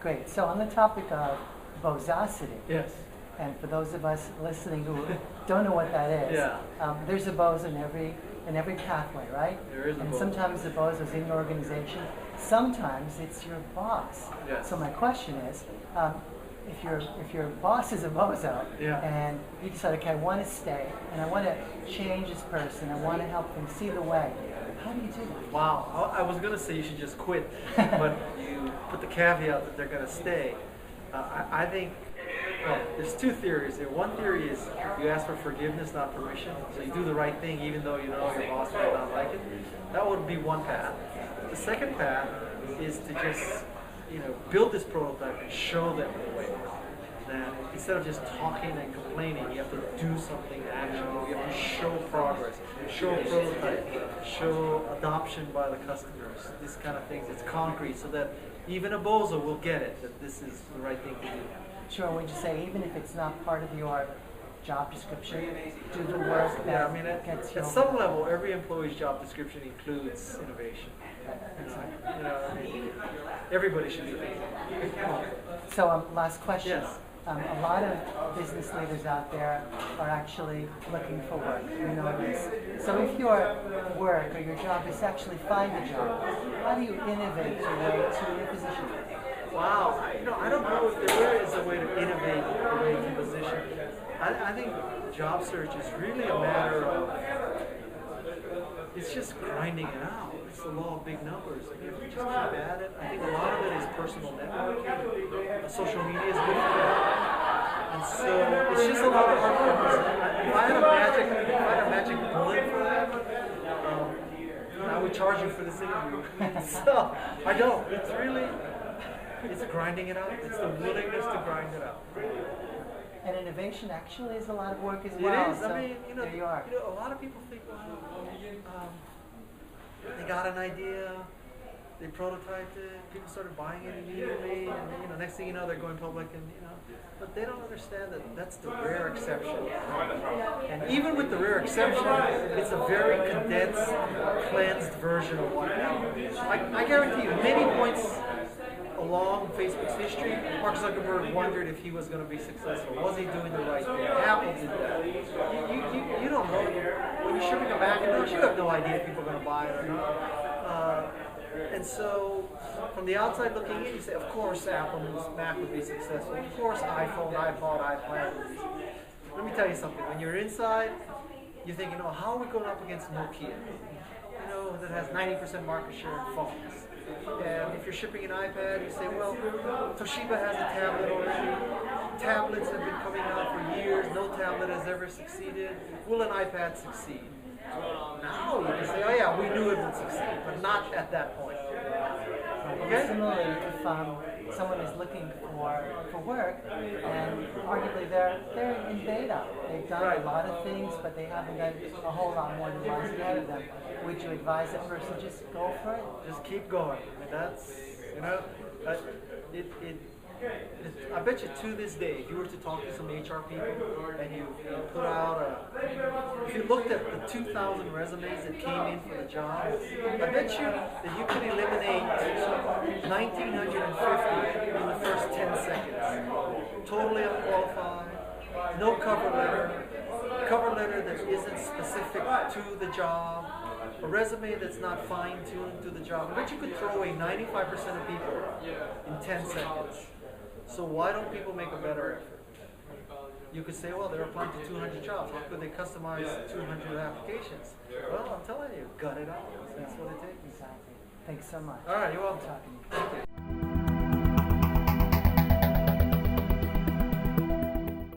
Great. So on the topic of bozosity, Yes. and for those of us listening who don't know what that is, Yeah. there's a bozo in every pathway, right? There is a and bozo. sometimes the bozo is in your organization. Sometimes it's your boss. Yes. So my question is, if your boss is a bozo, Yeah. and you decide, okay, I want to stay and I want to change this person, I want to help them see the way. How do you do that? Wow. I was going to say you should just quit, but you put the caveat that they're going to stay. I think, well, there's two theories here. One theory is you ask for forgiveness, not permission. So you do the right thing even though you know your boss might not like it. That would be one path. The second path is to just, build this prototype and show them the way. That instead of just talking and complaining, you have to do something actionable. You have to show progress, show prototype, show adoption by the customers. This kind of things. It's concrete, so that even a bozo will get it that this is the right thing to do. Sure. Would you say even if it's not part of your job description, do the work that Yeah, I mean, gets you at over some the- level, every employee's job description includes innovation. Everybody should do that. So last question. Yes. A lot of business leaders out there are actually looking for work. You know this. So if your work or your job is to actually find a job, how do you innovate your way to your position? Wow, I don't know if there is a way to innovate the way to position. I think job search is really a matter of, it's just grinding it out. It's the law of big numbers. If you just keep at it, I think a lot of it is personal networking. Social media is good for that. And so it's just a lot of hard work. If I had a magic bullet for that, I would charge you for this interview. So I don't. It's grinding it out. It's the willingness to grind it out. And innovation actually is a lot of work as well. It is. So I mean, there you are. a lot of people think, they got an idea, they prototyped it, people started buying it immediately, and next thing you know, they're going public, and but they don't understand that that's the rare exception. And even with the rare exception, it's a very condensed, cleansed version of what happened. I guarantee you, many points along Facebook's history, Mark Zuckerberg wondered if he was going to be successful. Was he doing the right thing? Apple did that. You don't know. When you're shipping a Macintosh, you have no idea if people are going to buy it or not. And so, from the outside looking in, you say, of course Apple's Mac would be successful. Of course iPhone, iPod, iPad would be successful. Let me tell you something. When you're inside, you're thinking, how are we going up against Nokia? That has 90% market share in phones. And if you're shipping an iPad, you say, well, Toshiba has a tablet already. Tablets have been coming out for years. No tablet has ever succeeded. Will an iPad succeed? Now you can say, oh yeah, we knew it would succeed, but not at that point. Okay? Similarly, if someone is looking for work, and arguably they're in beta, they've done a lot of things, but they haven't done a whole lot more than lies ahead of them. Would you advise that person just go for it? Just keep going. I mean, that's, I bet you to this day, if you were to talk to some HR people and you put out if you looked at the 2,000 resumes that came in for the job, I bet you that you could eliminate 1,950 in the first 10 seconds. Totally unqualified, no cover letter that isn't specific to the job, a resume that's not fine-tuned to the job. I bet you could throw away 95% of people in 10 seconds. So why don't people make a better effort? You could say, well, they're applying to 200 jobs. How could they customize 200 applications? Well, I'm telling you, gut it out. That's what it takes. Exactly. Thanks so much. All right, you're welcome. Talking to you. Thank you.